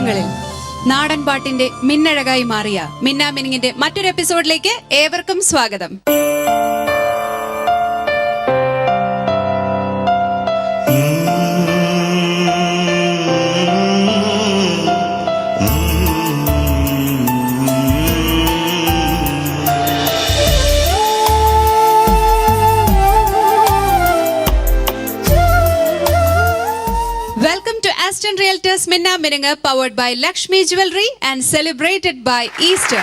കാലങ്ങളിൽ നാടൻ പാട്ടിന്റെ മിന്നഴകായി മാറിയ മിന്നാമിനിങ്ങിന്റെ മറ്റൊരു എപ്പിസോഡിലേക്ക് ഏവർക്കും സ്വാഗതം. Welcome to Aston Realtors Minna Mininga, powered by Lakshmi Jewelry and celebrated by Easter.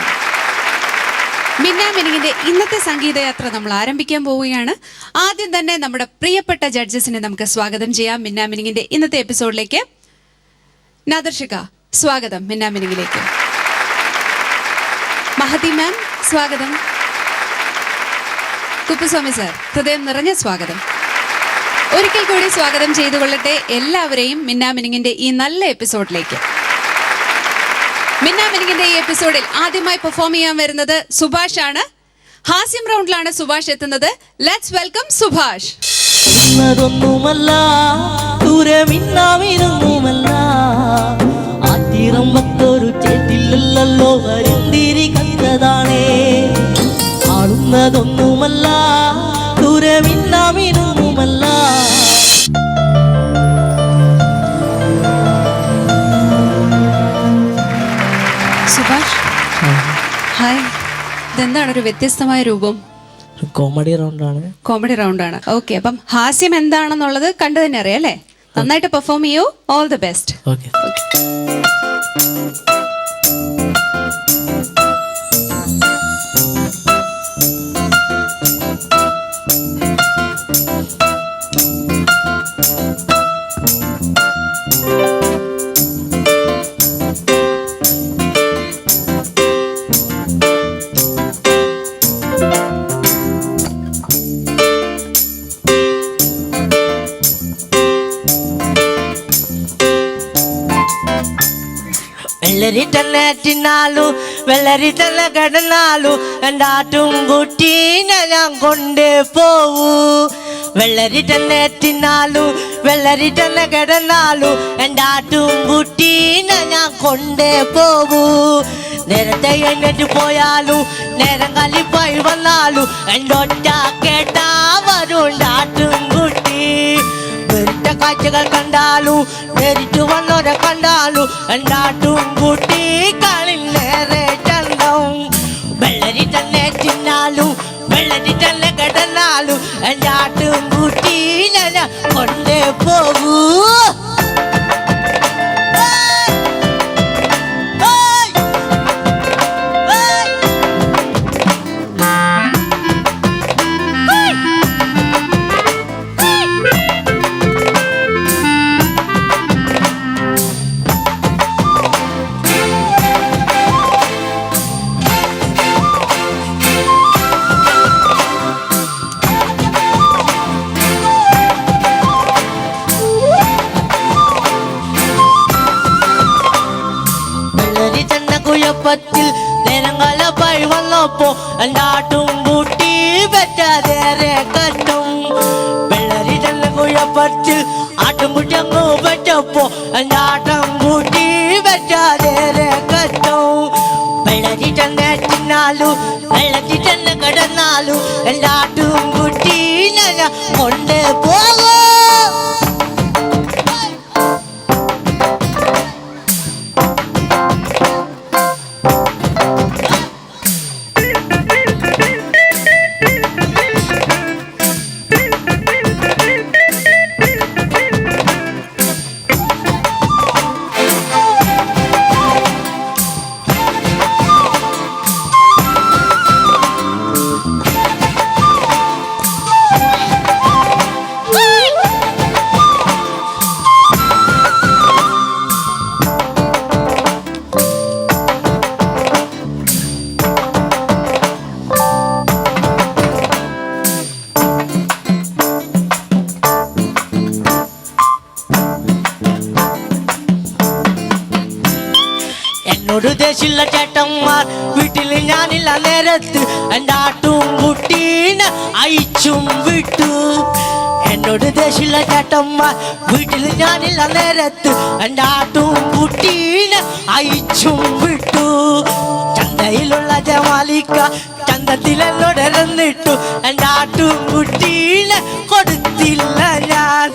മിന്നാ മിനിങ്ങിന്റെ ഇന്നത്തെ സംഗീതയാത്ര നമ്മൾ ആരംഭിക്കാൻ പോവുകയാണ്. ആദ്യം തന്നെ നമ്മുടെ പ്രിയപ്പെട്ട ജഡ്ജസിനെ നമുക്ക് സ്വാഗതം ചെയ്യാം മിന്നാ മിനിങ്ങിന്റെ ഇന്നത്തെ എപ്പിസോഡിലേക്ക്. നാദർഷിക, സ്വാഗതം മിന്നാ മിനിങ്ങിലേക്ക്. മഹതി മാം, സ്വാഗതം. കുപ്പുസ്വാമി സാർ, ഹൃദയം നിറഞ്ഞ സ്വാഗതം. ഒരിക്കൽ കൂടി സ്വാഗതം ചെയ്തുകൊള്ളട്ടെ എല്ലാവരെയും മിന്നാ മിനിങ്ങിന്റെ ഈ നല്ല എപ്പിസോഡിലേക്ക്. മിന്നാ മിനിങ്ങിന്റെ ഈ എപ്പിസോഡിൽ ആദ്യമായി പെർഫോം ചെയ്യാൻ വരുന്നത് സുഭാഷ് ആണ്. ഹാസ്യം റൗണ്ടിലാണ് സുഭാഷ് എത്തുന്നത്. Let's welcome Subhash. Subhash, hi. ഇതെന്താണ് ഒരു വ്യത്യസ്തമായ രൂപം? കോമഡി റൗണ്ടാണ്. ഓക്കെ, അപ്പം ഹാസ്യം എന്താണെന്നുള്ളത് കണ്ടു തന്നെ അറിയാം അല്ലേ? നന്നായിട്ട് പെർഫോം ചെയ്യൂ. All the best. വെള്ളരിട്ടല്ലേറ്റിനാലു വെള്ളരിട്ടല്ല കിടന്നാലു രണ്ടാട്ടും കുട്ടീനെ ഞാൻ കൊണ്ടേ പോവൂ. വെള്ളരിട്ടല്ലേറ്റിനാലു വെള്ളരിട്ടല്ല കിടന്നാലു രണ്ടാട്ടും കുട്ടീനെ ഞാൻ കൊണ്ടേ പോവൂ. നേരത്തെ എഴുന്നേറ്റ് പോയാലു നേരം കളിപ്പായി വന്നാലു എൻ്റെ ഒറ്റ കേട്ടാ വരുണ്ടാട്ടും കുട്ടി. വെറുത്ത കാഴ്ചകൾ കണ്ടാലു നേരിട്ട് വന്നോരെ കണ്ടാലു രണ്ടാട്ടും കുട്ടി കളി നേരെ ചന്തം. വെള്ളരി തന്നെ തിന്നാലു വെള്ളരി തന്നെ കിടന്നാലു രണ്ടാട്ടും കുട്ടി ഞാൻ കൊണ്ടേ പോകൂ. കുഴപ്പത്തിൽ നേരങ്ങള പഴി വന്നപ്പോ രണ്ടാട്ടും കൂട്ടി പറ്റാതേറെ കറ്റും. വെള്ളരി തന്നെ കുഴപ്പത്തിൽ ആട്ടുംകുട്ടിയങ്ങ് പറ്റപ്പോ രണ്ടാട്ടം കൂട്ടി പറ്റാതേറെ കറ്റും. വെള്ളരി തന്നെ തിന്നാലു വെള്ളരി തന്നെ കിടന്നാലു രണ്ടാട്ടും കുട്ടി ഞാൻ കൊണ്ടേ പോകൂ. എന്നോട് ദേശില്ല ചേട്ടന്മാർ വീട്ടിൽ ഞാനില്ല നേരത്ത് രണ്ടാട്ടും കുട്ടീനെ അയച്ചും വിട്ടു. എന്നോട് ദേഷ്യമുള്ള ചേട്ടന്മാർ വീട്ടിൽ ഞാനില്ല നേരത്ത് എൻ്റെ ആട്ടും കുട്ടീനെ അയച്ചും വിട്ടു. ചന്തയിലുള്ള ജമാലിക്ക ചന്തത്തിലെന്നോട് ഇറന്നിട്ടു. എൻ്റെ ആട്ടും കുട്ടീനെ കൊടുത്തില്ല ഞാൻ.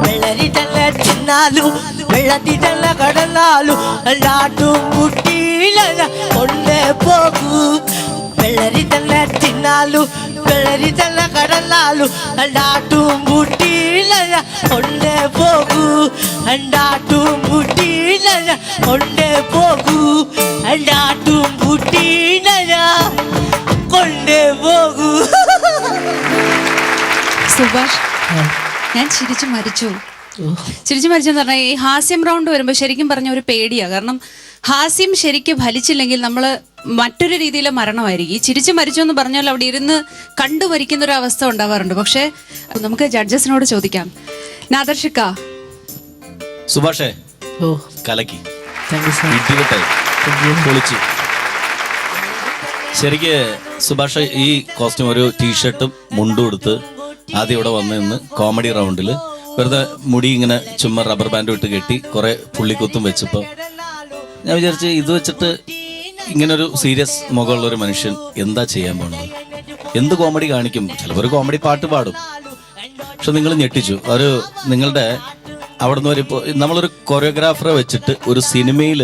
വെള്ളരി തന്നെ തിന്നാലും വെള്ളത്തിൽ തന്നെ കടന്നാലും എൻ്റെ ആട്ടും കുട്ടീനെ കൊണ്ടേ പോകൂ. വെള്ളരി തന്നെ തിന്നാലും വെള്ളരി തന്നെ കടന്നാലും രണ്ടാട്ടും കുട്ടീനെ കൊണ്ടേ പോകൂ. രണ്ടാട്ടും കുട്ടീനെ കൊണ്ടേ പോകൂ. രണ്ടാട്ടും കുട്ടീനെ കൊണ്ടേ പോകൂ. സുഭാഷ്, ഞാൻ ചിരിച്ചു മരിച്ചു. ചിരിച്ചു മരിച്ചെന്ന് പറഞ്ഞാൽ ഈ ഹാസ്യം റൗണ്ട് വരുമ്പോൾ ശരിക്കും പറഞ്ഞ ഒരു പേടിയാ. കാരണം ഹാസ്യം ശരിക്കും ഫലിച്ചില്ലെങ്കിൽ നമ്മൾ മറ്റൊരു രീതിയിലെ മരണമായിരിക്കും. ഈ ചിരിച്ചു മരിച്ചു എന്ന് പറഞ്ഞാൽ അവിടെ ഇരുന്ന് കണ്ടുമരിക്കുന്ന ഒരു അവസ്ഥ ഉണ്ടാവാറുണ്ട്. പക്ഷേ നമുക്ക് ജഡ്ജസിനോട് ചോദിക്കാം. നാദർഷിക്ക, സുഭാഷേ, ഓ കലക്കി താങ്ക് യു സർ. ഇടിവെട്ടായി പൊളിച്ചു. ശരിക്ക് സുഭാഷ് ഈ കോസ്റ്റ്യൂം ഒരു ടീഷർട്ടും മുണ്ടും എടുത്ത് ആദ്യം ഇവിടെ വന്ന് നിന്ന് കോമഡി റൗണ്ടിൽ വെറുതെ മുടി ഇങ്ങനെ ചുമ്മാ റബ്ബർ ബാൻഡ് ഇട്ട് കെട്ടി കുറെ പുള്ളിക്കുത്തും വെച്ചപ്പോൾ ഞാൻ വിചാരിച്ച് ഇത് വെച്ചിട്ട് ഇങ്ങനൊരു സീരിയസ് മുഖമുള്ള ഒരു മനുഷ്യൻ എന്താ ചെയ്യാൻ പോണത്, എന്ത് കോമഡി കാണിക്കും. ചിലപ്പോൾ ഒരു കോമഡി പാട്ട് പാടും. പക്ഷെ നിങ്ങൾ ഞെട്ടിച്ചു. ഒരു നിങ്ങളുടെ അവിടുന്ന് ഒരു നമ്മളൊരു കൊറിയോഗ്രാഫറെ വെച്ചിട്ട് ഒരു സിനിമയിൽ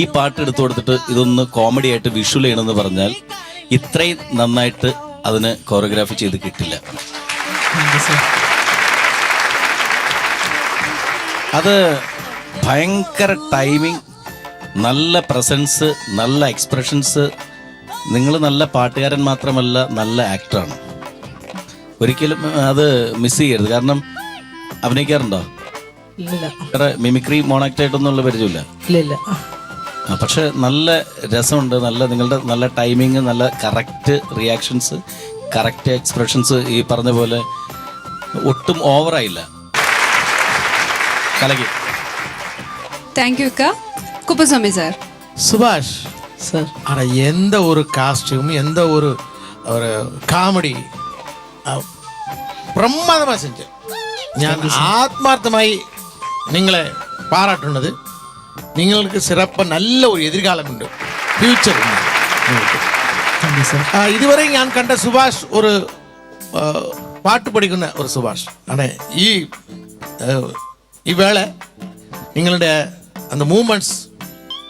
ഈ പാട്ട് എടുത്തു കൊടുത്തിട്ട് ഇതൊന്ന് കോമഡി ആയിട്ട് വിഷ്വൽ ചെയ്യണമെന്ന് പറഞ്ഞാൽ ഇത്രയും നന്നായിട്ട് അതിന് കൊറിയോഗ്രാഫി ചെയ്ത് കിട്ടില്ല. അത് ഭയങ്കര ടൈമിങ്, നല്ല പ്രസൻസ്, നല്ല എക്സ്പ്രഷൻസ്. നിങ്ങൾ നല്ല പാട്ടുകാരൻ മാത്രമല്ല, നല്ല ആക്ടറാണ്. ഒരിക്കലും അത് മിസ് ചെയ്യരുത്. കാരണം അഭിനയിക്കാറുണ്ടോ? വേറെ മിമിക്രി മോണാക്റ്റായിട്ടൊന്നുള്ള പരിചയമില്ല. പക്ഷെ നല്ല രസമുണ്ട്. നിങ്ങളുടെ നല്ല ടൈമിങ്, നല്ല കറക്റ്റ് റിയാക്ഷൻസ്, കറക്റ്റ് എക്സ്പ്രഷൻസ്. ഈ പറഞ്ഞ പോലെ ഒട്ടും ഓവറായില്ല. കലക്കി. താങ്ക് യു അക്ക. കുപ്പസ്വാമി സാർ. சுபாஷ் சார். ஆனால் எந்த ஒரு காஸ்டியூம் எந்த ஒரு ஒரு காமெடி பிரமாதமாக செஞ்சேன். ഞാൻ ആത്മാർത്ഥമായി നിങ്ങളെ പാരാട്ടുന്നത്. നിങ്ങൾക്ക് സിറപ്പ് നല്ല ഒരു എതിർകാലമുണ്ട്, ഫ്യൂച്ചർ ഉണ്ട് നിങ്ങൾക്ക്. ഇതുവരെ ഞാൻ കണ്ട സുഭാഷ് ഒരു പാട്ട് പഠിക്കുന്ന ഒരു സുഭാഷ് ആണ്. ഈ വേള നിങ്ങളുടെ அந்த மூமெண்ட்ஸ்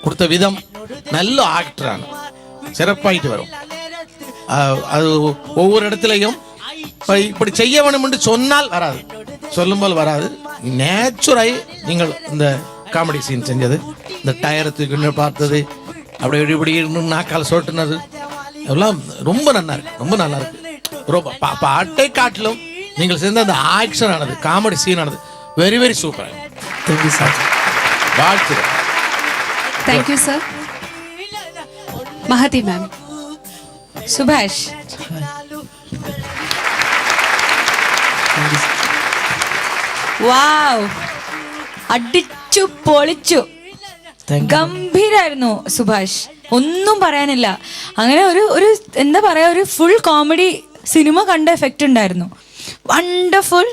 கொடுத்த விதம் நல்ல ஆக்டரான சிறப்பாயிட்டு வரும். அது ஒவ்வொரு இடத்துலையும் இப்படி செய்ய வேணும் என்று சொன்னால் வராது, சொல்லும்போது வராது. நேச்சுராയി നിങ്ങൾ இந்த காமெடி சீன் செஞ்சது, இந்த டயரை தூக்கி பார்த்தது, அப்படியே இப்படி நாக்கால் சொட்டுனது எல்லாம் ரொம்ப நல்லா இருக்கு, ரொம்ப நல்லா இருக்கு. பாட்டை காட்டிலும் நீங்கள் செஞ்ச அந்த ஆக்ஷன் ஆனது, காமெடி சீன் ஆனது very very super. Thank you sir. வாழ்த்துறேன். Thank you sir. Mahathi ma'am. Subhash, വാവ്, അടിച്ചു പൊളിച്ചു, ഗംഭീരായിരുന്നു സുഭാഷ്, ഒന്നും പറയാനില്ല. അങ്ങനെ ഒരു എന്താ പറയാ, ഒരു ഫുൾ കോമഡി സിനിമ കണ്ട എഫക്റ്റ് ഉണ്ടായിരുന്നു. വണ്ടർഫുൾ.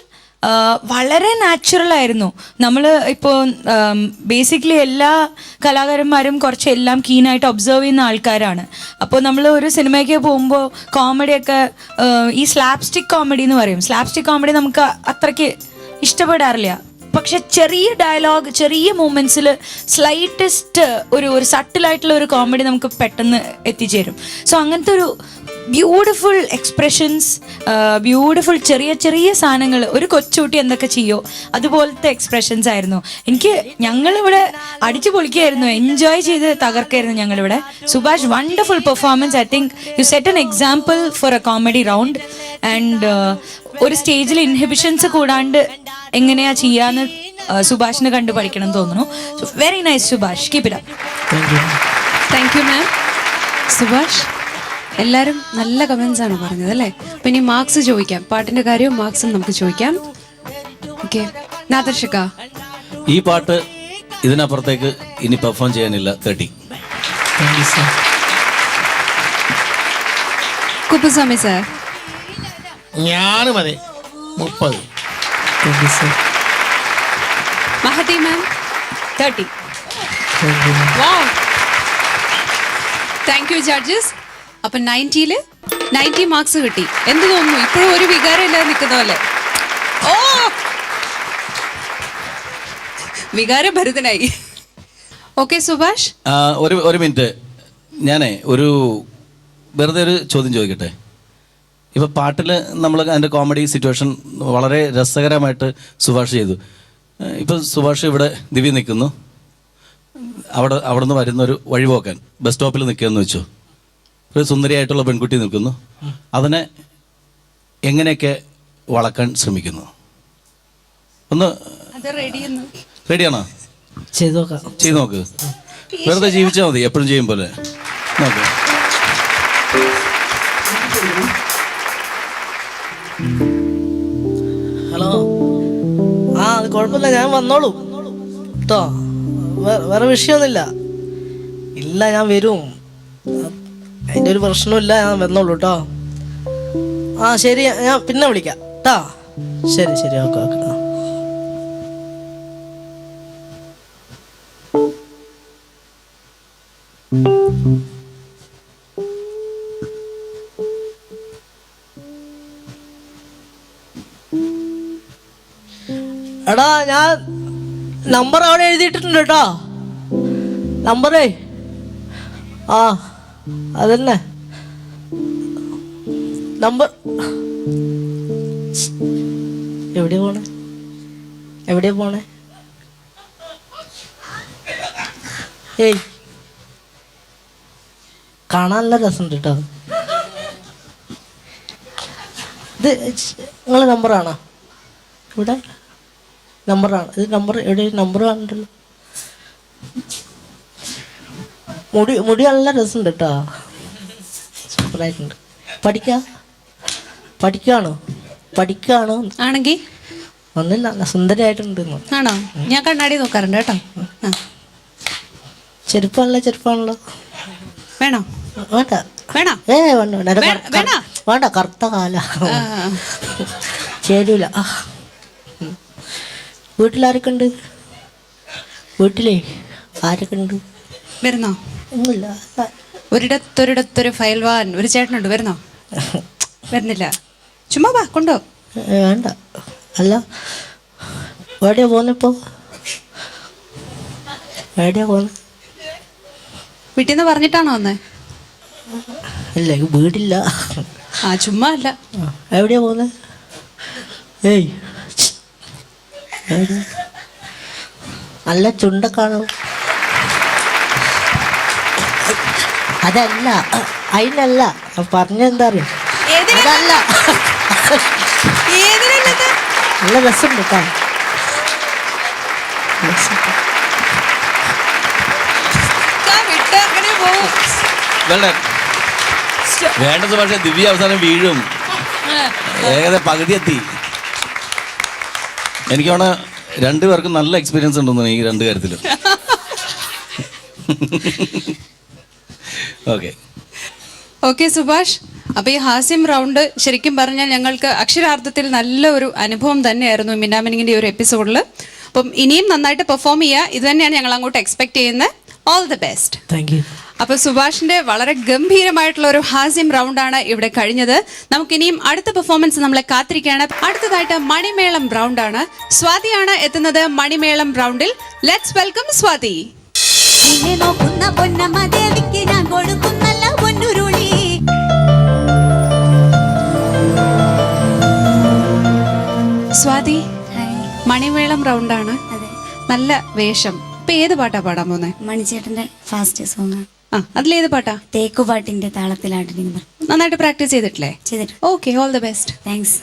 വളരെ നാച്ചുറൽ ആയിരുന്നു. നമ്മൾ ഇപ്പോൾ ബേസിക്കലി എല്ലാ കലാകാരന്മാരും കുറച്ച് എല്ലാം കീനായിട്ട് ഒബ്സർവ് ചെയ്യുന്ന ആൾക്കാരാണ്. അപ്പോൾ നമ്മൾ ഒരു സിനിമയ്ക്ക് പോകുമ്പോൾ കോമഡിയൊക്കെ ഈ സ്ലാപ്സ്റ്റിക് കോമഡി എന്ന് പറയും. സ്ലാപ്സ്റ്റിക് കോമഡി നമുക്ക് അത്രയ്ക്ക് ഇഷ്ടപ്പെടാറില്ല. പക്ഷെ ചെറിയ ഡയലോഗ്, ചെറിയ മൂമെന്റ്സിൽ സ്ലൈറ്റസ്റ്റ് ഒരു സട്ടിലായിട്ടുള്ള ഒരു കോമഡി നമുക്ക് പെട്ടെന്ന് എത്തിച്ചേരും. സോ അങ്ങനത്തെ ഒരു ബ്യൂട്ടിഫുൾ എക്സ്പ്രഷൻസ്, ബ്യൂട്ടിഫുൾ ചെറിയ ചെറിയ സാധനങ്ങൾ, ഒരു കൊച്ചുകുട്ടി എന്തൊക്കെ ചെയ്യോ അതുപോലത്തെ എക്സ്പ്രഷൻസ് ആയിരുന്നു. ഞങ്ങളിവിടെ അടിച്ചു പൊളിക്കുകയായിരുന്നു, എൻജോയ് ചെയ്ത് തകർക്കായിരുന്നു ഞങ്ങളിവിടെ. Subhash, wonderful performance. I think you set an example for A comedy round. And ഒരു സ്റ്റേജിൽ ഇൻഹിബിഷൻസ് കൂടാണ്ട് എങ്ങനെയാ ചെയ്യാന്ന് സുഭാഷിനെ കണ്ട് പഠിക്കണം എന്ന് തോന്നുന്നു. So very nice Subhash, keep it up. Thank you മാം. സുഭാഷ്, എല്ലാവരും നല്ല കമൻസ് ആണ് പറഞ്ഞത് അല്ലേ? അപ്പൊ ഇനി മാർക്സ് ചോദിക്കാം. പാട്ടിന്റെ കാര്യവും മാർക്സും നമുക്ക് ചോദിക്കാം. ഓക്കെ, നാദർഷിക. ഈ പാട്ട് ഇതിനപ്പുറത്തേക്ക് ഇനി പെർഫോം ചെയ്യാനില്ല. 30. കുപ്പസ്വാമി സാർ. ഞാനും അതെ 30. Thank you sir. Mahathi ma'am 30. Thank you. Thank you judges. അപ്പൊ 90-ല് 90 മാർക്സ് കിട്ടി. എന്ത് തോന്നുന്നു? ഇപ്പോഴും ഒരു വികാരം ഇല്ലാതെ നിൽക്കുന്ന പോലെ. ഓ, വികാരഭരിതനായി. ഓക്കെ സുഭാഷ്. ഒരു മിനിറ്റ്, ഞാനേ ഒരു വെറുതെ ഒരു ചോദ്യം ചോദിക്കട്ടെ. ഇപ്പോൾ പാട്ടിൽ നമ്മൾ അതിൻ്റെ കോമഡി സിറ്റുവേഷൻ വളരെ രസകരമായിട്ട് സുഭാഷ് ചെയ്തു. ഇപ്പോൾ സുഭാഷ് ഇവിടെ ദിവ്യ നിൽക്കുന്നു, അവിടെ നിന്ന് വരുന്നൊരു വഴിപോക്കൻ ബസ് സ്റ്റോപ്പിൽ നിൽക്കുകയെന്ന് വെച്ചു. ഒരു സുന്ദരിയായിട്ടുള്ള പെൺകുട്ടി നിൽക്കുന്നു, അതിനെ എങ്ങനെയൊക്കെ വളക്കാൻ ശ്രമിക്കുന്നു? ഒന്ന് റെഡിയാണോ? ചെയ്തു നോക്കാം. ചെയ്ത് നോക്ക്. വെറുതെ ജീവിച്ചാൽ മതി, എപ്പോഴും ചെയ്യും പോലെ നോക്ക്. ഹലോ. അത് കുഴപ്പമില്ല, ഞാൻ വന്നോളൂ കേട്ടോ. വേറെ വിഷയമൊന്നുമില്ല. ഇല്ല, ഞാൻ വരും. അതിൻ്റെ ഒരു പ്രശ്നമില്ല, ഞാൻ വന്നോളൂ കേട്ടോ. ശരി, ഞാൻ പിന്നെ വിളിക്കാം കേട്ടോ. ശരി ശരി, ഓക്കെ ഓക്കെ. എടാ, ഞാൻ നമ്പർ അവിടെ എഴുതിയിട്ടുണ്ട് കേട്ടോ. നമ്പറേ അതന്നെ നമ്പർ. എവിടെയാ പോണേ? ഏയ്, കാണാൻ നല്ല രസമുണ്ട് കേട്ടോ. ഇത് നിങ്ങളെ നമ്പറാണോ? ഇവിടെ നമ്പറാണ് ഇത്. നമ്പർ എവിടെ? നമ്പർ കാണണ്ടല്ലോ. മുടി നല്ല രസമുണ്ട് കേട്ടോ. സൂപ്പറായിട്ടുണ്ട്. പഠിക്കുകയാണോ ആണെങ്കിൽ ഒന്നില്ല, സുന്ദരിയായിട്ടുണ്ട്. ആണോ? ഞാൻ കണ്ണാടി നോക്കാറുണ്ട് കേട്ടോ. ചെരുപ്പാണല്ലോ. വേണോ? വേണ്ട. വേണ്ട, കറുത്ത കാല ചേരൂല. വീട്ടിലാരൊക്കെ ഉണ്ട്? വീട്ടിലേ ആരൊക്കെ ഉണ്ട്? വരുന്നോ? ഒന്നുമില്ല. ഒരിടത്തൊരിടത്തൊരു ഫയൽവാൻ ഒരു ചേട്ടനുണ്ട്. വരുന്നോ? വരുന്നില്ല. ചുമ്മാ വാ, കൊണ്ടോ. വേണ്ട. അല്ല, എവിടെയാ പോന്നിപ്പോ? വീട്ടിൽ നിന്ന് പറഞ്ഞിട്ടാണോ വന്നേ? ഇല്ല, വീടില്ല. ചുമ്മാ അല്ല. എവിടെയാ പോന്നെ? ഏയ്, നല്ല ചുണ്ടക്കാണോ? അതല്ല, അതിനല്ല പറഞ്ഞെന്താ അറിയോ? അതല്ല, നല്ല രസമുണ്ട് കേട്ടോ. വേണ്ടത് പക്ഷേ ദിവ്യ അവസാനം വീഴും. ഏകദേശം പകുതി എത്തി. എനിക്ക് വേണ രണ്ടുപേർക്കും നല്ല എക്സ്പീരിയൻസ് ഉണ്ടെന്ന് ഈ രണ്ട് കാര്യത്തിലും. ഓക്കെ സുഭാഷ്. അപ്പൊ ഈ ഹാസ്യം റൗണ്ട് ശരിക്കും പറഞ്ഞാൽ ഞങ്ങൾക്ക് അക്ഷരാർത്ഥത്തിൽ നല്ല ഒരു അനുഭവം തന്നെയായിരുന്നു മിന്നാമിനിങ്ങിന്റെ ഒരു എപ്പിസോഡിൽ. അപ്പം ഇനിയും നന്നായിട്ട് പെർഫോം ചെയ്യുക, ഇത് തന്നെയാണ് ഞങ്ങൾ അങ്ങോട്ട് എക്സ്പെക്ട് ചെയ്യുന്നത്. All the best. Thank U. അപ്പൊ സുഭാഷിന്റെ വളരെ ഗംഭീരമായിട്ടുള്ള ഒരു ഹാസ്യം റൗണ്ടാണ് ഇവിടെ കഴിഞ്ഞത്. നമുക്കിനിയും അടുത്ത പെർഫോമൻസ് നമ്മളെ കാത്തിരിക്കുകയാണ്. അടുത്തതായിട്ട് മണിമേളം റൗണ്ടാണ്. സ്വാതിയാണ് എത്തുന്നത് മണിമേളം റൗണ്ടിൽ. Let's welcome Swati. സ്വാതി, മണിമേളം റൗണ്ടാണ്. നല്ല വേഷം. ഇപ്പൊ ഏത് പാട്ടാ പാടാൻ പോന്നെ? മണിച്ചേട്ടന്റെ ഫാസ്റ്റ് സോങ്. അതിലേത് പാട്ടാ? തേക്കുപാട്ടിന്റെ താളത്തിലാട്ടിന്. നന്നായിട്ട് പ്രാക്ടീസ് ചെയ്തിട്ടില്ലേ? ചെയ്തിട്ടുണ്ട്. Okay, all the best. Thanks.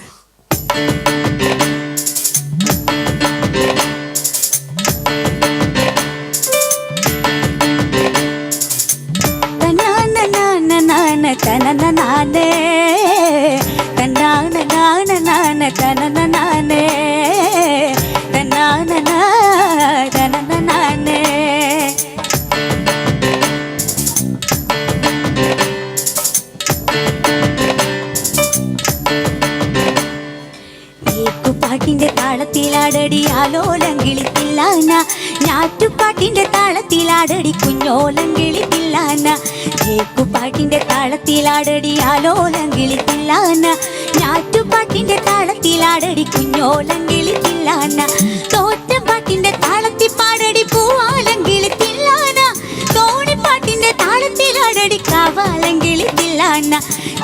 താളത്തിലാടടി ആലോലം കിളിത്തില്ലാന ഞാറ്റുപാട്ടിന്റെ താളത്തിലാടടി കുഞ്ഞോലം കിളിത്തില്ലാന കേക്കുപാട്ടിന്റെ താളത്തിലാടടി ആലോലം കിളിത്തില്ലാന ഞാറ്റുപാട്ടിന്റെ താളത്തിലാടടി കുഞ്ഞോലം കിളിത്തില്ലാന തോറ്റപ്പാട്ടിന്റെ താളത്തിൽ പാടടി പൂവാലം കിളിത്തില്ലാന തോണിപ്പാട്ടിന്റെ താളത്തിലാടടി കാവാലം കിളിത്തില്ലാന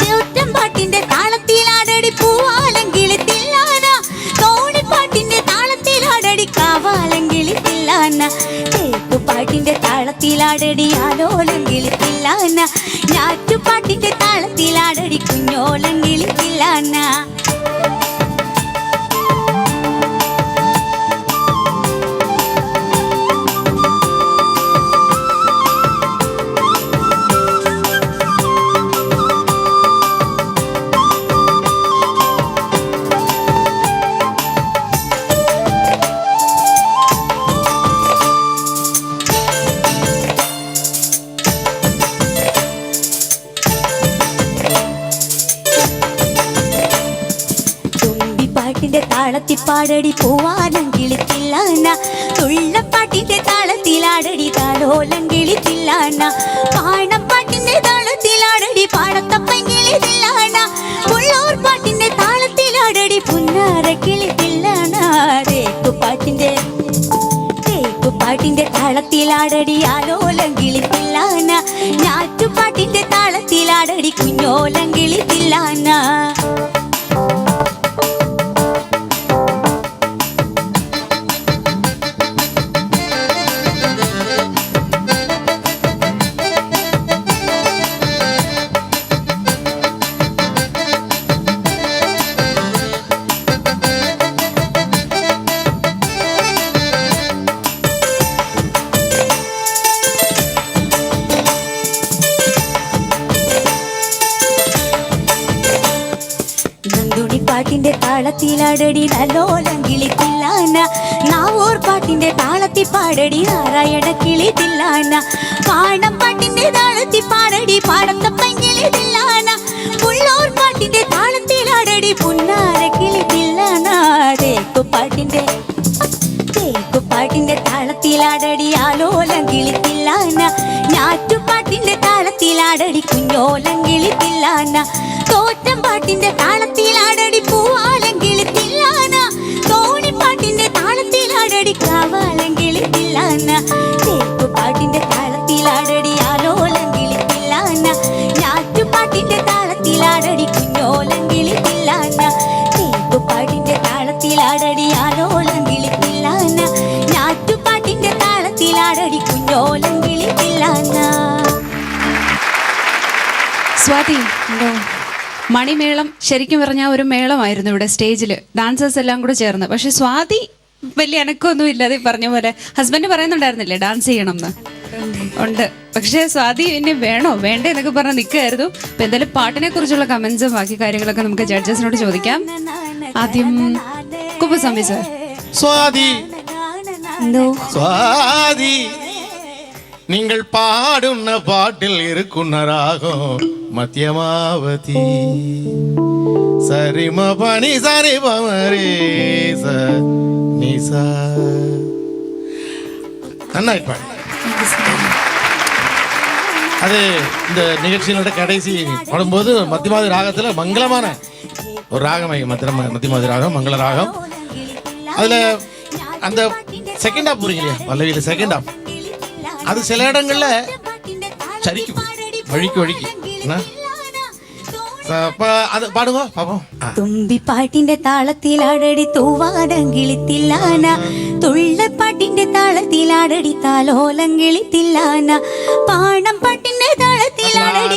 തോറ്റപ്പാട്ടിന്റെ താളത്തിലാടടി പൂവാലം കിളിത്തില്ലാന തോണിപ്പാട്ടിന്റെ താളത്തിലാടടി കാവാലം കിളിത്തില്ലാന തേക്കുപാട്ടിന്റെ താളത്തിലാടടി ആലോലം കിളിത്തില്ലാന ഞാറ്റുപാട്ടിന്റെ താളത്തിലാടടി കുഞ്ഞോലം കിളിത്തില്ലാന താളത്തിപ്പാടടി പൂവാലം കിളിത്തില്ലാന തുള്ളപ്പാട്ടിന്റെ താളത്തിലാടടി താലോലം കിളിത്തില്ലാന പാണപ്പാട്ടിന്റെ താളത്തിലാടടി പാടത്തപ്പൻ കിളിത്തില്ലാന പുള്ളോർ പാട്ടിന്റെ താളത്തിലാടടി പുന്നാര കിളിത്തില്ലാന തേക്കുപാട്ടിന്റെ താളത്തിലാടടി ആലോലം കിളിത്തില്ലാന ഞാറ്റുപാട്ടിന്റെ താളത്തിലാടടി കുഞ്ഞോലം കിളിത്തില്ലാന പാട്ടിന്റെ താളത്തിലാടടി നല്ലോലം കിളിത്തില്ലാന നാവൂർ പാട്ടിന്റെ താളത്തിൽ പാടടി നാരായണ കിളിത്തില്ലാന പാണം പാട്ടിന്റെ താളത്തിൽ പാടടി പാടത്തപ്പൻ കിളിത്തില്ലാന പുള്ളോർ പാട്ടിന്റെ താളത്തിലാടടി പുന്നാര കിളിത്തില്ലാന തേക്കുപാട്ടിന്റെ താളത്തിലാടടി ആലോലം കിളിത്തില്ലാന ഞാറ്റുപാട്ടിന്റെ താളത്തിലാടടി കുഞ്ഞോലം കിളിത്തില്ലാന തോറ്റം പാട്ടിന്റെ താളത്തിലാടടി പൂവാലം കിളിത്തില്ലാന തോണിപ്പാട്ടിന്റെ താളത്തിലാടടി കാവാലം കിളിത്തില്ലാന തേക്കുപാട്ടിന്റെ താളത്തിലാടടി ആലോലം കിളിത്തില്ലാന ഞാറ്റുപാട്ടിന്റെ താളത്തിലാടടി കുഞ്ഞോലം കിളിത്തില്ലാന തേക്കുപാട്ടിന്റെ താളത്തിലാടടി ആലോലം കിളിത്തില്ലാന ഞാറ്റുപാട്ടിന്റെ താളത്തിലാടടി കുഞ്ഞോലം കിളിത്തില്ലാന. സ്വാതി എന്തോ മണിമേളം ശരിക്കും പറഞ്ഞാൽ ഒരു മേളമായിരുന്നു ഇവിടെ സ്റ്റേജിൽ ഡാൻസേഴ്സ് എല്ലാം കൂടെ ചേർന്ന്. പക്ഷെ സ്വാതി വലിയ അനക്കമൊന്നും ഇല്ലാതെ പറഞ്ഞ പോലെ ഹസ്ബൻഡ് പറയുന്നുണ്ടായിരുന്നില്ലേ ഡാൻസ് ചെയ്യണം എന്ന് ഉണ്ട്. പക്ഷെ സ്വാതി ഇനി വേണോ വേണ്ടേ എന്നൊക്കെ പറഞ്ഞ് നിൽക്കുകയായിരുന്നു. അപ്പൊ എന്തായാലും പാട്ടിനെ കുറിച്ചുള്ള കമന്റ്സും ബാക്കി കാര്യങ്ങളൊക്കെ നമുക്ക് ജഡ്ജസിനോട് ചോദിക്കാം. ആദ്യം കുപ്പസ്വാമി സർ. സ്വാതി എന്തോ സ്വാതി നിങ്ങൾ പാടുന്ന പാട്ടിൽ ഇരിക്കുന്ന രാഗം മധ്യമാവതി സരിമ പനി സരി പമരേ നന്നായി പാടി. அது இந்த நிகழ்ச்சிகளோட கடைசி பாடும்போது மத்தியமாதி ராகத்தில் மங்களமான ஒரு ராகம் மத்தியமாதி ராகம் மங்கள ராகம். அதில் அந்த செகண்ட் ஹாஃப் புரியுங்க இல்லையா பல்லவியில் செகண்ட் ஹாஃப் அது சில இடங்கள்ல சரிக்கு வழிக்கு അത് പാടുക പാപം. തുമ്പിപ്പാട്ടിന്റെ താളത്തിലാടടി തൂവാനം കിളിത്തില്ലാന തുള്ളപ്പാട്ടിന്റെ താളത്തിലാടടി താലോലം കിളിത്തില്ലാന പാണം പാട്ടിന്റെ താളത്തിലാടടി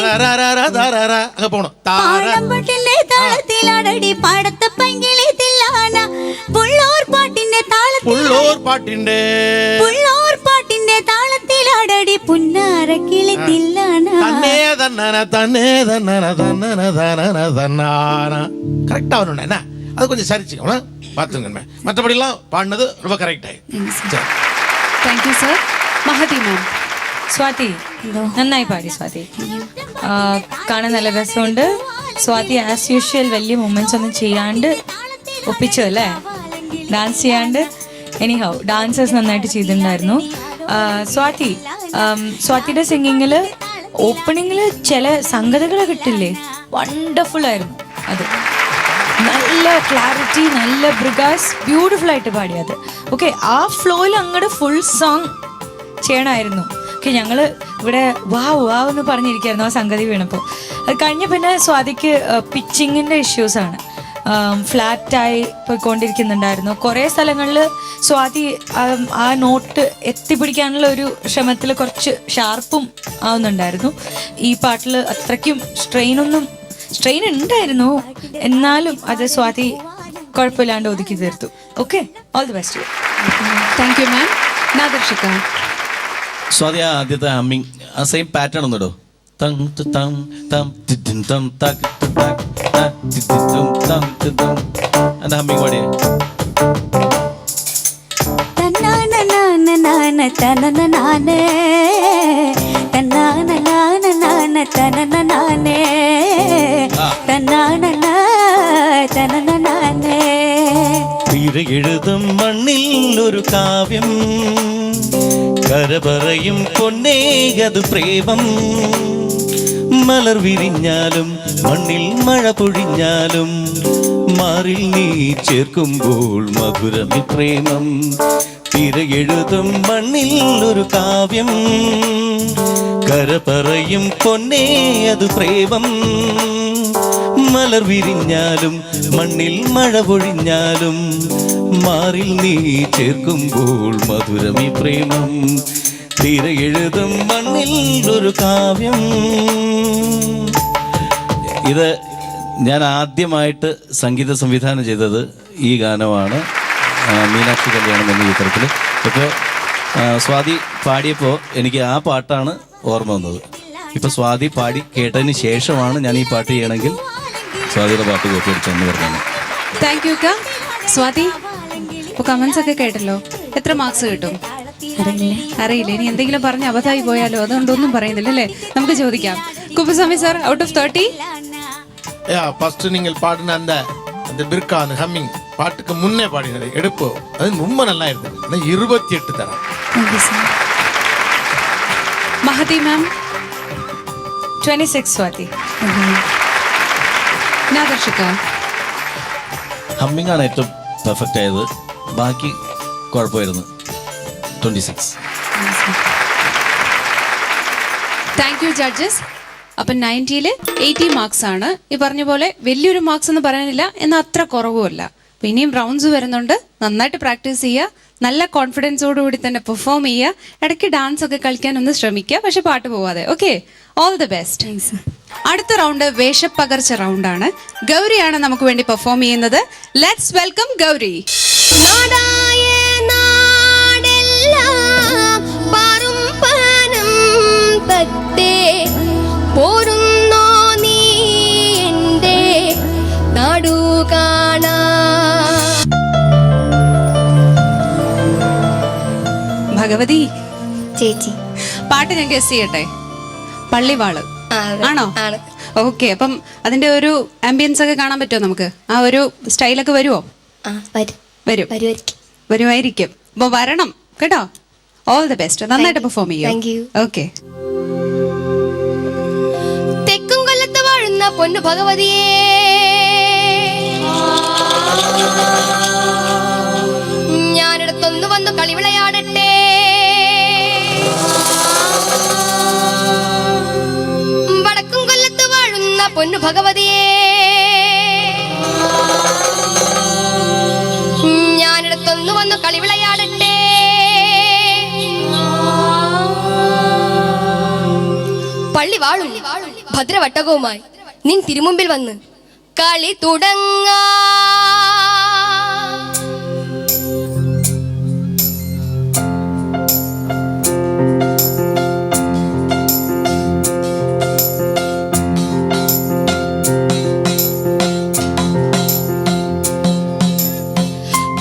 പാണം പാട്ടിന്റെ താളത്തിലാടടി പാടത്തപ്പൻ കിളിത്തില്ലാന പുള്ളോർ പാട്ടിന്റെ താളത്തിലാടടി പുന്നാര കിളിത്തില്ലാന. கரெக்டா வரணும் என்ன அது கொஞ்சம் சரிச்சுக்கணும் பார்த்துங்க. மற்றபடிலாம் பாடினது ரொம்ப கரெக்டாയി. Thank you sir. മഹതി മാം. സ്വാതി നന്നായി പാടി. സ്വാതി കാണാൻ നല്ല രസമുണ്ട്. സ്വാതി ആസ് യൂഷ്വൽ വലിയ മൊമെന്റ്സ് ഒന്നും ചെയ്യാണ്ട് ഒപ്പിച്ചു അല്ലേ, ഡാൻസ് ചെയ്യാണ്ട് എനിഹൗ ഡാൻസേഴ്സ് നന്നായിട്ട് ചെയ്തിട്ടുണ്ടായിരുന്നു. സ്വാതിയുടെ സിംഗിങ്ങിൽ ഓപ്പണിങ്ങിൽ ചില സംഗതികൾ കിട്ടില്ലേ, വണ്ടർഫുൾ ആയിരുന്നു അത്. നല്ല ക്ലാരിറ്റി, നല്ല ബ്രിഗാസ്, ബ്യൂട്ടിഫുൾ ആയിട്ട് പാടിയത്. ഓക്കെ, ആ ഫ്ലോയിൽ അങ്ങോട്ട് ഫുൾ സോങ് ചെയ്യണമായിരുന്നു. ഓക്കെ, ഞങ്ങൾ ഇവിടെ വാവ് വാവ് എന്ന് പറഞ്ഞിരിക്കുകയായിരുന്നു ആ സംഗതി വീണപ്പോൾ. അത് കഴിഞ്ഞ പിന്നെ സ്വാതിക്ക് പിച്ചിങ്ങിൻ്റെ ഇഷ്യൂസാണ്, ഫ്ലാറ്റായി പോയിക്കൊണ്ടിരിക്കുന്നുണ്ടായിരുന്നു. കുറേ സ്ഥലങ്ങളിൽ സ്വാതി ആ നോട്ട് എത്തിപ്പിടിക്കാനുള്ള ഒരു ശ്രമത്തിൽ കുറച്ച് ഷാർപ്പും ആവുന്നുണ്ടായിരുന്നു. ഈ പാട്ടിൽ അത്രയ്ക്കും സ്ട്രെയിൻ ഉണ്ടായിരുന്നു, എന്നാലും അത് സ്വാതി കുഴപ്പമില്ലാണ്ട് ഒതുക്കി തീർത്തു. Okay, all the best. Thank you ma'am. Nadarshika. Swati ആ ആദ്യത്തെ ഹമ്മിങ് ആ സെയിം പാറ്റേൺ ഒന്നിടോ. എന്റെ ഹമ്മിങ് പാടിയേ. തിരയെഴുതും മണ്ണിൽ ഒരു കാവ്യം, കരപറയും പൊന്നേകത് പ്രേമം. മലർ വിരിഞ്ഞാലും മണ്ണിൽ മഴ പൊഴിഞ്ഞാലും മാറിൽ നീ ചേർക്കുമ്പോൾ മധുരമി പ്രേമം. തിരയെഴുതും മണ്ണിൽ ഒരു കാവ്യം, കരപറയും പൊന്നേ അത് പ്രേമം. മലർ വിരിഞ്ഞാലും മണ്ണിൽ മഴ പൊഴിഞ്ഞാലും മാറിൽ നീ ചേർക്കുമ്പോൾ മധുരമി പ്രേമം. തിരയെഴുതും മണ്ണിൽ ഒരു കാവ്യം. ഇത് ഞാൻ ആദ്യമായിട്ട് സംഗീത സംവിധാനം ചെയ്തത് ഈ ഗാനമാണ്, മീനാക്ഷി കല്യാണം എന്ന ചിത്രത്തിൽ. ഇപ്പോൾ സ്വാതി പാടിയപ്പോൾ എനിക്ക് ആ പാട്ടാണ് ഓർമ്മ വന്നത്. ഇപ്പോൾ സ്വാതി പാടി കേട്ടതിന് ശേഷമാണ് ഞാൻ ഈ പാട്ട് ചെയ്യണമെങ്കിൽ സ്വാതിയുടെ പാട്ട് കോപ്പി അടിച്ചെന്ന് പറഞ്ഞു. Thank you. സ്വാതി, ഇപ്പോൾ കമന്റ്സ് ഒക്കെ കേട്ടല്ലോ, എത്ര മാർക്സ് കിട്ടും? അറിയില്ല. ഇനി എന്തെങ്കിലും പറഞ്ഞ് അബദ്ധമായി പോയാലോ, അതുകൊണ്ടൊന്നും പറയുന്നില്ല അല്ലേ? നമുക്ക് ചോദിക്കാം. Kuppuswamy sir, out of 30? First நீங்கள் பாடின அந்த பிர்கா அந்த ஹம்மிங் பாட்டுக்கு முன்னே பாடினது எடுப்பு அது ரொம்ப நல்லா இருந்தது. 28 தரம். മഹതി മാം. 26 സ്വാതി. നാദർഷിക. ഹമ്മിങ് ആണ് ഏറ്റവും പെർഫെക്റ്റ് ആയത്, ബാക്കി കുഴപ്പമായിരുന്നു. 26. Thank you judges. അപ്പം 90-ൽ 80 മാർക്സ് ആണ്. ഈ പറഞ്ഞ പോലെ വലിയൊരു മാർക്സ് എന്ന് പറയാനില്ല, എന്നാൽ അത്ര കുറവുമല്ല. അപ്പം ഇനിയും റൗണ്ട്സ് വരുന്നുണ്ട്, നന്നായിട്ട് പ്രാക്ടീസ് ചെയ്യുക, നല്ല കോൺഫിഡൻസോടുകൂടി തന്നെ പെർഫോം ചെയ്യുക, ഇടയ്ക്ക് ഡാൻസ് ഒക്കെ കളിക്കാൻ ഒന്ന് ശ്രമിക്കുക, പക്ഷെ പാട്ട് പോവാതെ. Okay, all the best. അടുത്ത റൗണ്ട് വേഷപ്പകർച്ച റൗണ്ടാണ്. ഗൗരിയാണ് നമുക്ക് വേണ്ടി പെർഫോം ചെയ്യുന്നത്. Let's welcome Gauri. പോരുന്നോ നീ എൻ്റെ നാടു കാണാ. ഭഗവതി ചേച്ചി, പാട്ട് ഞാൻ ഗസ് ചെയ്യട്ടെ? പള്ളിവാള് ആണോ? ഓക്കെ, അപ്പം അതിന്റെ ഒരു ആംബിയൻസ് ഒക്കെ കാണാൻ പറ്റുമോ നമുക്ക്? ആ ഒരു സ്റ്റൈലൊക്കെ വരുമോ? വരുമായിരിക്കും. അപ്പൊ വരണം കേട്ടോ. All the best. നന്നായിട്ട് പെർഫോം ചെയ്യും. ഓക്കെ. തെക്കും കൊല്ലത്ത് വാഴുന്ന പൊന്നു ഭഗവതിയേ, ഞാനിടത്തൊന്നു വന്നു കളിവിളയാടട്ടെ. വടക്കും കൊല്ലത്ത് വാഴുന്ന പൊന്നു ഭഗവതിയേ, ഞാനിടത്തൊന്നു വന്നു കളിവിളയാടട്ടെ. പള്ളി വാഴും ഭദ്രവട്ടകവുമായി നിൻ തിരുമുമ്പിൽ വന്ന് കളി തുടങ്ങാ.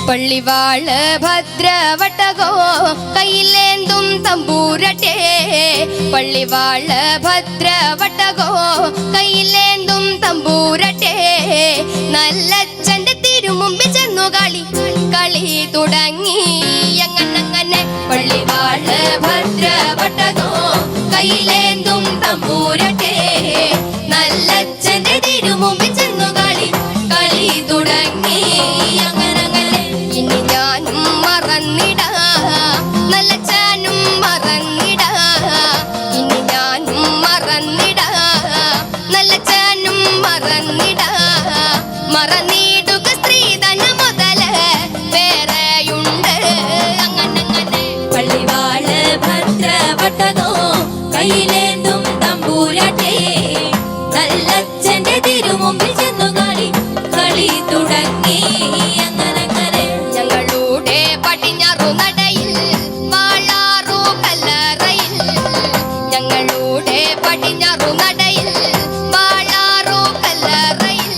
പള്ളിവാള് ഭദ്രവട്ടകോ കയ്യിലേന്തും തമ്പൂരട്ടെ. പള്ളിവാള് ഭദ്രവട്ടകോ കയ്യിലേന്തും തമ്പൂരട്ടെ. നല്ലച്ഛന്റെ തിരുമുമ്പിൽ ചെന്നു ചെന്നു കളി കളി തുടങ്ങി അങ്ങനെ പള്ളിവാള് ഭദ്രവട്ടകോ കയ്യിലേന്തും തമ്പൂരട്ടെ നല്ലച്ഛന്റെ തിരുമുമ്പിൽ ചെന്നു കളി കളി തുടങ്ങി അങ്ങനെ ഇനി ഞാനും മറന്നിടാ നല്ലച്ഛനും മറന്നിടാ ഇനി ഞാനും മറന്നിടാ നല്ലച്ഛനും മറന്നിടാ മറന്നിടുക സ്ത്രീധന മുതല് വേറെയുണ്ട് അങ്ങനെ പള്ളിവാള് ഭദ്രവട്ടകോ കയ്യിലേന്തും തമ്പൂരട്ടെ നല്ലച്ഛന്റെ തിരുമുമ്പിൽ ചെന്നു കളി കളി തുടങ്ങി അങ്ങനെ ഞങ്ങളുടെ പടിഞ്ഞാറു നടയിൽ വാളാറു കല്ലറയിൽ ഞങ്ങളുടെ പടിഞ്ഞാറു നടയിൽ വാളാറു കല്ലറയിൽ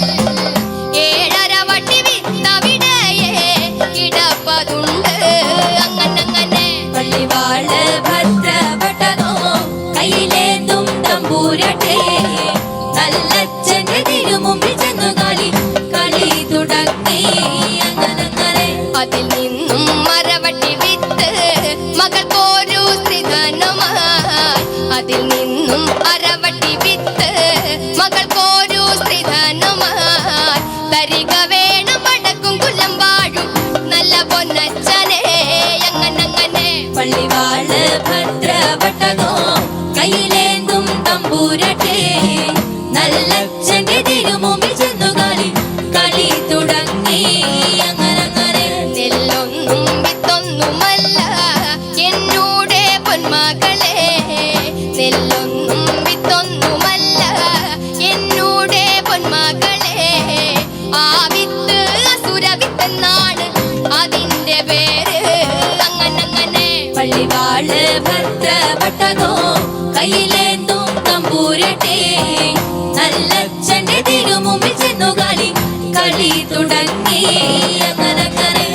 7.5 വട്ടി വിത്തവിടയെ കിടപ്പതുണ്ട് അങ്ങനെ പള്ളിവാള് ഭദ്രവട്ടകോ കയ്യിലേന്തും തമ്പൂരട്ടെ നല്ലച്ഛന്റെ തിരുമുമ്പിൽ ചെന്നു കളി കളി തുടങ്ങി അങ്ങനെ അതിൽ നിന്നും മരവട്ടി വിത്ത് മകൾക്കൊരു സ്ത്രീധനമായി അതിൽ നിന്നും അരവട്ടി വിത്ത് മകൾക്കൊരു സ്ത്രീധനമായി തരിക വേണം വടക്കും കുലം വാഴും നല്ല പൊന്നച്ഛനെ അങ്ങനെ പള്ളിവാള് ഭദ്രവട്ടകോ കയ്യിലേന്തും തമ്പൂരട്ടെ നല്ലച്ഛന്റെ തിരുമുമ്പിൽ ചെന്നു കളി കളി തുടങ്ങി അങ്ങനെ നെല്ലൊന്നും വിത്തൊന്നുമല്ല എന്നൂടെ പൊന്മകളെ നെല്ലൊന്നും വിത്തൊന്നുമല്ല എന്നൂടെ പൊന്മകളെ ആ വിത്ത് അസുര വിത്തെന്നാണ് അതിന്റെ പേര് അങ്ങനെ പള്ളിവാള് ഭദ്രവട്ടകോ കയ്യിലേന്തും തമ്പൂരട്ടെ നല്ലച്ഛന്റെ തിരുമുമ്പിൽ ചെന്നു കളി കളി തുടങ്ങി അങ്ങനെ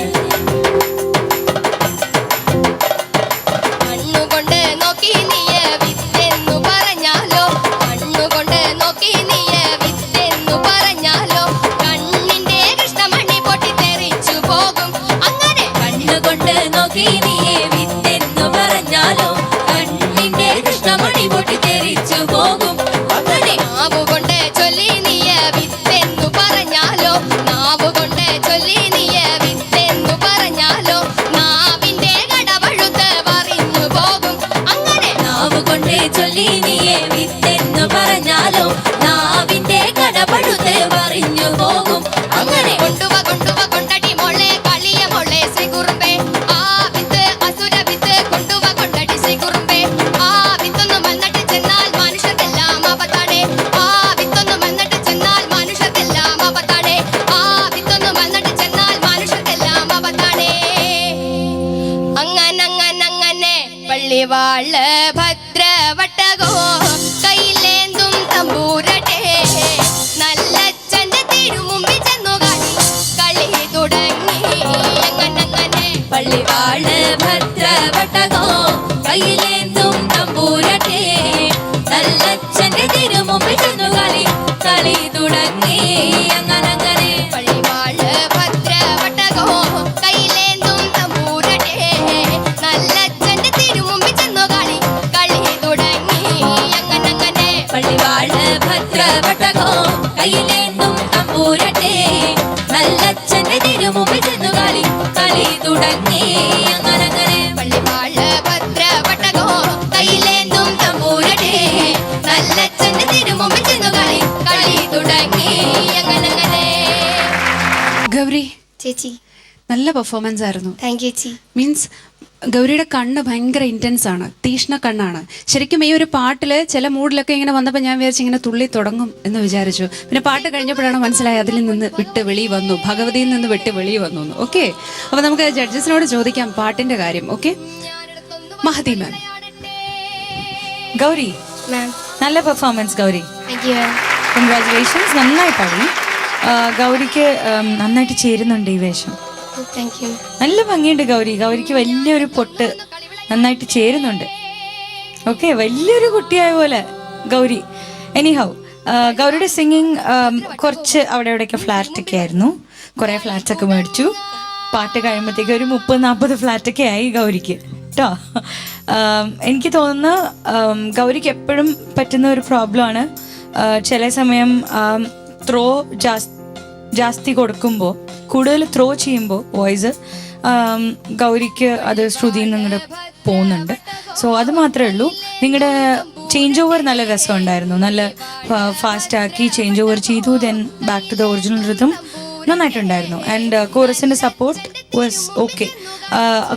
കണ്ണുകൊണ്ട് നോക്കി നീയ വിത്തെന്നു പറഞ്ഞാലോ കണ്ണുകൊണ്ട് നോക്കി നീയ വിത്തെന്നു പറഞ്ഞാലോ കണ്ണിന്റെ കൃഷ്ണമണി പൊട്ടിത്തെറിച്ചു പോകും അങ്ങനെ കണ്ണുകൊണ്ട് നോക്കി നീയെ വിത്തെന്നു പറഞ്ഞാലോ കണ്ണിന്റെ കൃഷ്ണമണി പൊട്ടിത്തെറിച്ചു പോകും അങ്ങനെ നാവുകൊണ്ട് ചൊല്ലി നീയ വിത്തെന്നു പറഞ്ഞാലോ നാവുകൊണ്ട് ചൊല്ലി നീയ വിത്തെന്നു പറഞ്ഞാലോ നാവിന്റെ കടവഴുത്ത് പറഞ്ഞു പോകും അങ്ങനെ നാവുകൊണ്ട് ചൊല്ലി നീയെ വിത്തെന്നു പറഞ്ഞാലോ നാവിന്റെ കടപഴുത്ത് പറഞ്ഞു പോകും അങ്ങനെ കൊണ്ടുവ കൊണ്ടടി മോളെ കളിയ മോളെ ശ്രീകുറുമ്പേ ആ വിത്ത് അസുര വിത്ത് കൊണ്ടുവ കൊണ്ടടി ശ്രീകുറുമ്പേ ആ വിത്തൊന്നു മണ്ണട്ട് ചെന്നാൽ മനുഷ്യർക്കെല്ലാം ആപത്താണേ ആ വിത്തൊന്നു മണ്ണട്ട് ചെന്നാൽ മനുഷ്യർക്കെല്ലാം ആപത്താണേ ആ വിത്തൊന്നു മണ്ണട്ട് ചെന്നാൽ മനുഷ്യർക്കെല്ലാം ആപത്താണേ അങ്ങനെ പള്ളിവാള് ഭദ്രവട്ടകോ കയ്യിലേന്തും തമ്പൂരട്ടെ നല്ലച്ഛന്റെ തിരുമുമ്പിൽ ചെന്നു കളി തുടങ്ങി അങ്ങനെ പള്ളിവാള് ഭദ്രവട്ടകോ കയ്യിലേന്തും തമ്പൂരട്ടെ നല്ലച്ഛന്റെ തിരുമുമ്പിൽ ചെന്നു കളി കളി തുടങ്ങി അങ്ങനെ പള്ളിവാള് ഭദ്രവട്ടകോ കയ്യിലേന്തും തമ്പൂരട്ടെ നല്ലച്ഛന്റെ തിരുമുമ്പിൽ ചെന്നു കളി തുടങ്ങി അങ്ങനെ പള്ളിവാള് ഭദ്രവട്ടകോ കയ്യിലേന്തും തമ്പൂരട്ടെ നല്ലച്ഛന്റെ തിരുമുമ്പിൽ ചെന്നു കളി കളി തുടങ്ങി അങ്ങനെ പള്ളിവാള് ഭദ്രവട്ടകോ കയ്യിലേന്തും തമ്പൂരട്ടെ നല്ലച്ഛന്റെ തിരുമുമ്പിൽ ചെന്നു കളി തുടങ്ങി അങ്ങനെ ഗൗരി ചേച്ചി നല്ല പെർഫോമൻസ് ആയിരുന്നു. താങ്ക് യു ചേച്ചി. മീൻസ് ഗൗരിയുടെ കണ്ണ് ഭയങ്കര ഇൻറ്റൻസ് ആണ്, തീഷ്ണ കണ്ണാണ്. ശരിക്കും ഈ ഒരു പാട്ടിൽ ചില മൂഡിലൊക്കെ ഇങ്ങനെ വന്നപ്പോൾ ഞാൻ വിചാരിച്ചു ഇങ്ങനെ തുള്ളി തുടങ്ങും എന്ന് വിചാരിച്ചു. പിന്നെ പാട്ട് കഴിഞ്ഞപ്പോഴാണ് മനസ്സിലായി അതിൽ നിന്ന് വിട്ട് വെളി വന്നു, ഭഗവതിയിൽ നിന്ന് വിട്ട് വെളി വന്നു. ഓക്കെ, അപ്പോൾ നമുക്ക് ജഡ്ജസിനോട് ചോദിക്കാം പാട്ടിന്റെ കാര്യം. ഓക്കെ, മഹതി മാം. ഗൗരി മാം നല്ല performance Gauri, thank you ma'am. Congratulations. നന്നായി പാടി. ഗൗരിക്ക് നന്നായിട്ട് ചേരുന്നുണ്ട് ഈ വേഷം. Thank you. നല്ല ഭംഗിയുണ്ട് ഗൗരി. ഗൗരിക്ക് വലിയൊരു പൊട്ട് നന്നായിട്ട് ചേരുന്നുണ്ട്. ഓക്കെ, വലിയൊരു കുട്ടിയായ പോലെ ഗൗരി. എനിഹൗ ഗൗരിയുടെ സിംഗിങ് കുറച്ച് അവിടെ ഇവിടെയൊക്കെ ഫ്ലാറ്റൊക്കെ ആയിരുന്നു. കുറേ ഫ്ലാറ്റ്സൊക്കെ മേടിച്ചു. പാട്ട് കഴിയുമ്പോഴത്തേക്ക് ഒരു 30-40 ഫ്ലാറ്റൊക്കെ ആയി ഗൗരിക്ക് കേട്ടോ. എനിക്ക് തോന്നുന്നു ഗൗരിക്ക് എപ്പോഴും പറ്റുന്ന ഒരു പ്രോബ്ലമാണ് ചില സമയം ത്രോ ജാസ്തി കൊടുക്കുമ്പോൾ, കൂടുതൽ ത്രോ ചെയ്യുമ്പോൾ വോയിസ് ഗൗരിക്ക് അത് ശ്രുതിയിൽ നിന്നിട്ട് പോകുന്നുണ്ട്. സോ അത് മാത്രമേ ഉള്ളൂ. നിങ്ങളുടെ ചേഞ്ച് ഓവർ നല്ല രസമുണ്ടായിരുന്നു. നല്ല ഫാസ്റ്റാക്കി ചേഞ്ച് ഓവർ ചെയ്തു. Then back to the original rhythm നന്നായിട്ടുണ്ടായിരുന്നു. ആൻഡ് കോറസിൻ്റെ സപ്പോർട്ട് വാസ് ഓക്കെ.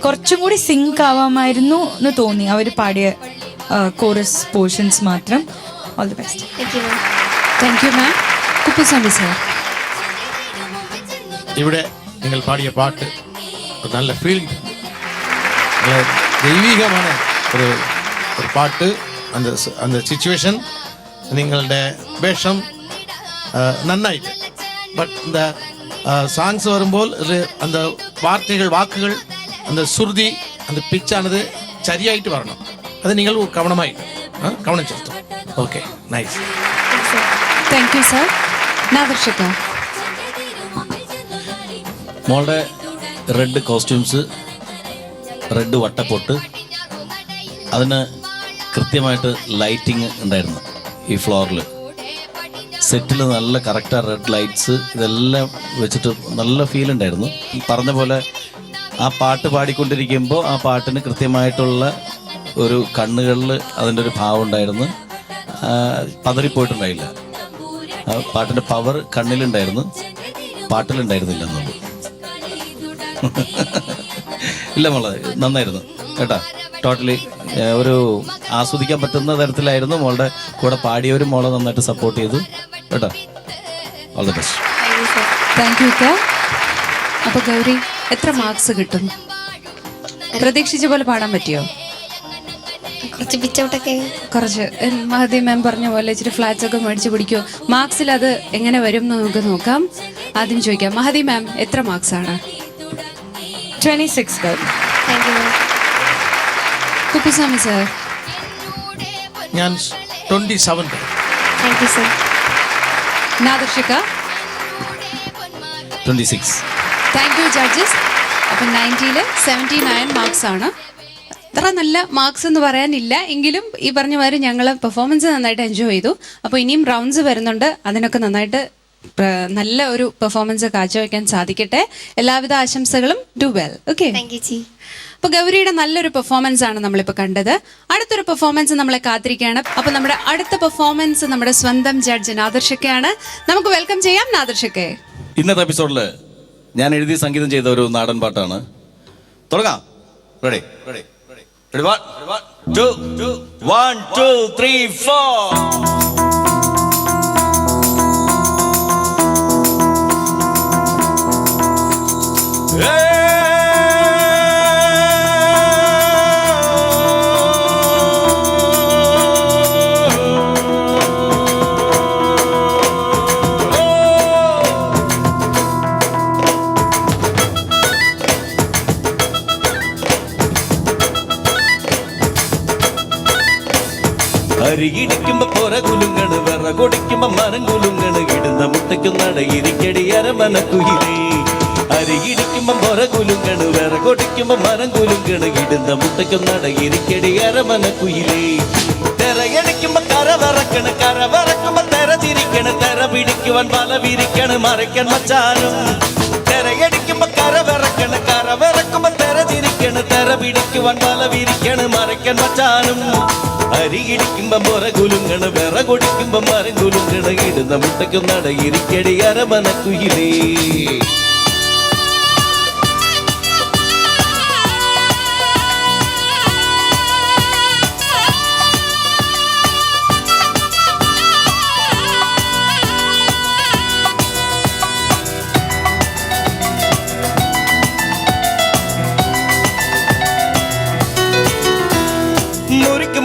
കുറച്ചും കൂടി സിങ്ക് ആവാമായിരുന്നു എന്ന് തോന്നി അവർ പാടിയ കോറസ് പോർഷൻസ് മാത്രം. All the best. Thank you ma'am. Kuppuswamy sir, ഇവിടെ നിങ്ങൾ പാടിയ പാട്ട് ഒരു നല്ല ഫീലിംഗ്, നല്ല ദൈവികമാണ് ഒരു പാട്ട്. அந்த സിറ്റുവേഷൻ, നിങ്ങളുടെ വേഷം നന്നായിട്ട്. ബട്ട് இந்த சாங்ஸ் வரும்போது அந்த വാക്കുകൾ அந்த சுருதி அந்த പിച്ചാണത് ശരിയായിട്ട് വരണം. അത് നിങ്ങൾ കവനം ചേർത്തു. Okay, nice. Thank you sir. Nadarshika, മോളുടെ റെഡ് കോസ്റ്റ്യൂംസ്, റെഡ് വട്ടപ്പൊട്ട്, അതിന് കൃത്യമായിട്ട് ലൈറ്റിങ് ഉണ്ടായിരുന്നു. ഈ ഫ്ലോറിൽ സെറ്റിൽ നല്ല കറക്റ്റ് റെഡ് ലൈറ്റ്സ് ഇതെല്ലാം വെച്ചിട്ട് നല്ല ഫീൽ ഉണ്ടായിരുന്നു. പറഞ്ഞ പോലെ ആ പാട്ട് പാടിക്കൊണ്ടിരിക്കുമ്പോൾ ആ പാട്ടിന് കൃത്യമായിട്ടുള്ള ഒരു കണ്ണുകളിൽ അതിൻ്റെ ഒരു ഭാവം ഉണ്ടായിരുന്നു. പതറിപ്പോയിട്ടുണ്ടായില്ല. ആ പാട്ടിൻ്റെ പവർ കണ്ണിലുണ്ടായിരുന്നു, പാട്ടിലുണ്ടായിരുന്നില്ല എന്നുള്ളൂ. ഇല്ല മോളെ, നന്നായിരുന്നു കേട്ടോ. ടോട്ടലി ഒരു ആസ്വദിക്കാൻ പറ്റുന്ന തരത്തിലായിരുന്നു. മോളുടെ കൂടെ പാടിയവരും മോളെ നന്നായിട്ട് സപ്പോർട്ട് ചെയ്തു കേട്ടോ. All the best. Thank you sir. അപ്പൊ ഗൗരി, എത്ര മാർക്സ് കിട്ടും? പ്രതീക്ഷിച്ച പോലെ പാടാൻ പറ്റിയോ? കുറച്ച് പിച്ചൗട്ടൊക്കെ, കുറച്ച് മഹദി മാം പറഞ്ഞ പോലെ ഇച്ചിരി ഫ്ലാറ്റ്സ് ഒക്കെ മേടിച്ച് പിടിക്കുമോ? മാർക്സിൽ അത് എങ്ങനെ വരും എന്ന് നമുക്ക് നോക്കാം. ആദ്യം ചോദിക്കാം, മഹദി മാം എത്ര മാർക്സ് ആണ്? 26 Gauri. Thank you. Kuppuswamy sir, ഞാൻ 27. Thank you sir. Nadarshika, 26. Thank you judges. അപ്പം 90-ൽ 79 മാർക്സ് ആണ്. അത്ര നല്ല മാർക്സ് എന്ന് പറയാനില്ല, എങ്കിലും ഈ പറഞ്ഞ മാതിരി ഞങ്ങൾ പെർഫോമൻസ് നന്നായിട്ട് എൻജോയ് ചെയ്തു. അപ്പോൾ ഇനിയും റൗണ്ട്സ് വരുന്നുണ്ട്, അതിനൊക്കെ നന്നായിട്ട് നല്ല ഒരു പെർഫോമൻസ് കാഴ്ചവെക്കാൻ സാധിക്കട്ടെ. എല്ലാവിധ ആശംസകളും. Do well. Okay, thank you G. അപ്പൊ ഗൗരിയുടെ നല്ലൊരു പെർഫോമൻസ് ആണ് നമ്മളിപ്പോൾ കണ്ടത്. അടുത്തൊരു പെർഫോമൻസ് നമ്മളെ കാത്തിരിക്കുകയാണ്. അപ്പൊ നമ്മുടെ അടുത്ത പെർഫോമൻസ് നമ്മുടെ സ്വന്തം ജഡ്ജ് നാദർഷിക്കയാണ്. നമുക്ക് വെൽക്കം ചെയ്യാം നാദർഷിക്കയെ. ഇന്നത്തെ എപ്പിസോഡിൽ ഞാൻ എഴുതി സംഗീതം ചെയ്ത ഒരു നാടൻ പാട്ടാണ്. തുടങ്ങാം. റെഡി? റെഡി? റെഡി? 1 2 3 4. അരികിടിക്കുമ്പോ പൊറ കുലുങ്ങണ്, വിറ കൊടിക്കുമ്പോ മരം കുലുങ്ങണ്, ഇടുന്ന മുട്ടയ്ക്കും നടയിരിക്കടി അരമനക്കുയിലേ. അരികിടിക്കുമ്പോ പൊറ കുലുങ്ങണ്, വിറ കൊടിക്കുമ്പോ മരം കുലുങ്ങണ്, ഇടുന്ന മുട്ടയ്ക്കും നടയിരിക്കടി അരമനക്കുയിലേ. തെരയടിക്കുമ്പോ കര വറക്കണ്, കര വറക്കുമ്പോ തെര ചിരിക്കണ്, തെര പിടിക്കുവാൻ വല വിരിക്കണ് മറയ്ക്കാൻ മച്ചാനും. തെരയടിക്കുമ്പോ കര വിറക്കണ്, കര വിറക്കുമ്പോ തെര ചിരിക്കണ്, തെര പിടിക്കുവാൻ വല വിരിക്കണ് മറയ്ക്കാൻ മച്ചാനും. അരികിടിക്കുമ്പോ പൊറ കുലുങ്ങണ്, വിറ കൊടിക്കുമ്പോ മരം കുലുങ്ങണ്, ഇടുന്ന മുട്ടയ്ക്കും നടയിരിക്കടി അരമനക്കുയിലേ.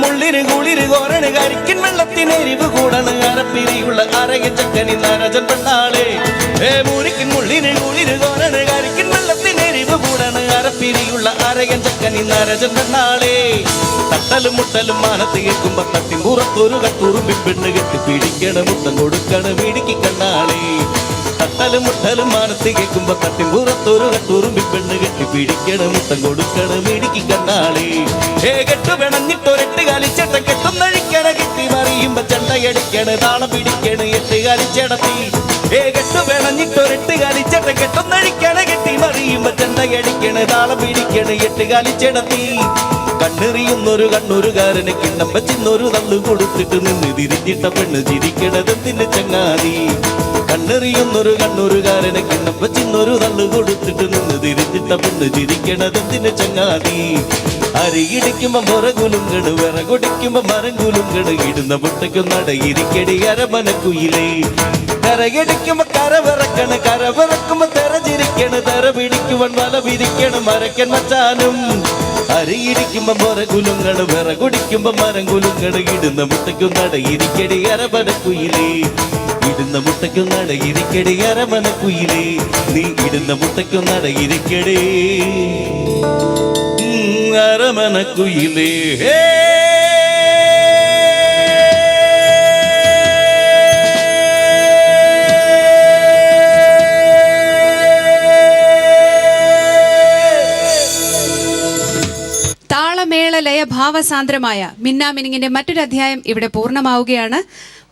മുള്ളിന് കുളിര് കോരണ്, കരിക്കിൻ വെള്ളത്തിന് എരിവ് കൂടണ്, അരപ്പിരിയുള്ള അരയ ചക്കനി നരജൻ പെണ്ണാളെ. മുറിക്കിൻ മുള്ളിന് കുളിര് കോരണ്, കരിക്കിൻ വെള്ളത്തിന് എരിവ് കൂടണ്, അരപ്പിരിയുള്ള ഭംഗിയുള്ള അരയൻ ചക്കനി നരചന്ദ്രൻ നാളെ തട്ടലും മുട്ടലും മാനത്ത് കേൾക്കുമ്പോ തട്ടി പുറത്തൊരു കട്ടുറുമ്പി പെണ്ണ് കെട്ടി പിടിക്കണ മുത്തം കൊടുക്കണ വീടിക്ക് കണ്ണാളെ തട്ടലും മുട്ടലും മാനത്ത് കേൾക്കുമ്പോ തട്ടി പുറത്തൊരു കട്ടുറുമ്പി പെണ്ണ് കെട്ടി പിടിക്കണ മുത്തം കൊടുക്കണ വീടിക്ക് കണ്ണാളെ കെട്ടു പിണഞ്ഞിട്ടൊരെട്ട് കാലിച്ചട്ട കെട്ടുന്നഴിക്കണ കെട്ടി മറിയുമ്പോ ചെണ്ടയടിക്കണ താളം പിടിക്കണ എട്ട് കാലിച്ചടത്തി കെട്ടു പിണഞ്ഞിട്ടൊരെട്ട് കാലിച്ചട്ട കെട്ടുന്നഴിക്കണ കെട്ടി മറിയുമ്പോ ചെണ്ടയടിക്കണ താളം പിടിക്കണ എട്ട് കാലിച്ചടത്തി കണ്ണെറിയുന്നൊരു കണ്ണൂരുകാരന് കിണ്ണം വെച്ചിന്നൊരു തള്ളു കൊടുത്തിട്ട് നിന്ന് തിരിഞ്ഞിട്ട പെണ്ണ് ചിരിക്കണതെന്തിന് ചങ്ങാതി കണ്ണെറിയുന്നൊരു കണ്ണൂരുകാരന് കിണ്ണം വെച്ചിന്നൊരു തള്ളു കൊടുത്തിട്ട് നിന്ന് തിരിഞ്ഞിട്ട പെണ്ണ് ചിരിക്കണതെന്തിന് ചങ്ങാതി അരിയിടിക്കുമ്പോ മുറകുലുങ്കണ് വിറകൊടിക്കുമ്പോ മരം കുലുങ്കണ് ഇടുന്ന മുട്ടയ്ക്കും നടയിരിക്കടി അരമനക്കുയിലേ കരയടിക്കുമ്പോ കരവിറക്കണ് കരവിറക്കുമ്പോ തെരചിരിക്കണ് തെര പിടിക്കുവൻ വല വിരിക്കണം മരക്കൻ മച്ചാനും അരിയിരിക്കുമ്പോ മുറകുലുങ്ങണ് വിറകൊടിക്കുമ്പോ മരം കുലുങ്ങണ് ഇടുന്ന മുട്ടയ്ക്കും നടയിരിക്കടി അരമനക്കുയിലേ ഇടുന്ന മുട്ടയ്ക്കും നടയിരിക്കടി അരമനക്കുയിലേ നീ ഇടുന്ന മുട്ടയ്ക്കും നടയിരിക്കടേ അരമനക്കുയിലേ താളമേള ലയ ഭാവസാന്ദ്രമായ മിന്നാമിനിങ്ങിന്റെ മറ്റൊരു അധ്യായം ഇവിടെ പൂർണ്ണമാവുകയാണ്.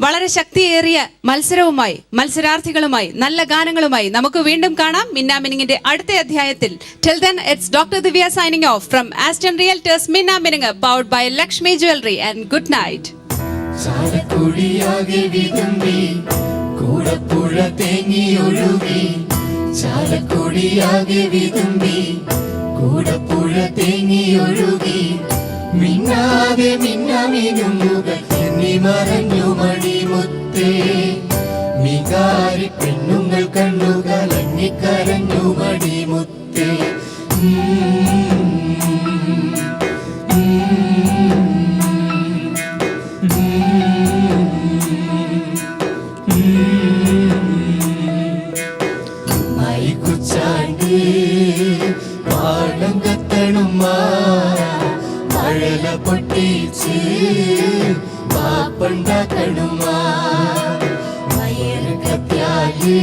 വളരെ ശക്തിയേറിയ മത്സരവുമായി മത്സരാർത്ഥികളുമായി നല്ല ഗാനങ്ങളുമായി നമുക്ക് വീണ്ടും കാണാം മിന്നാമിനിങ്ങിന്റെ അടുത്ത അധ്യായത്തിൽ. Till then, it's Dr. Divya signing off from Aston Realtors Minnamininga, powered by Lakshmi Jewelry, and good night. ചാലക്കുടിയാകെ വിതുമ്പി കൂടപ്പുഴ തേങ്ങി ഒഴുകി ചാലക്കുടിയാകെ വിതുമ്പി കൂടപ്പുഴ തേങ്ങി ഒഴുകി മിന്നാതെ മിന്നമിനുങ്ങുകൾ എന്നി മറഞ്ഞു മണിമുത്തേ മികാരി പെണ്ണുങ്ങൾ കണ്ണുകളഞ്ഞിക്കരഞ്ഞു മണിമുത്തേ മൈക്കുച്ചാണ്ട് പാടം കത്തണുമാ മഴല പൊട്ടിച്ച് പാപ്പുണ്ടാക്കണുമാ മയറ് കത്തിയാല്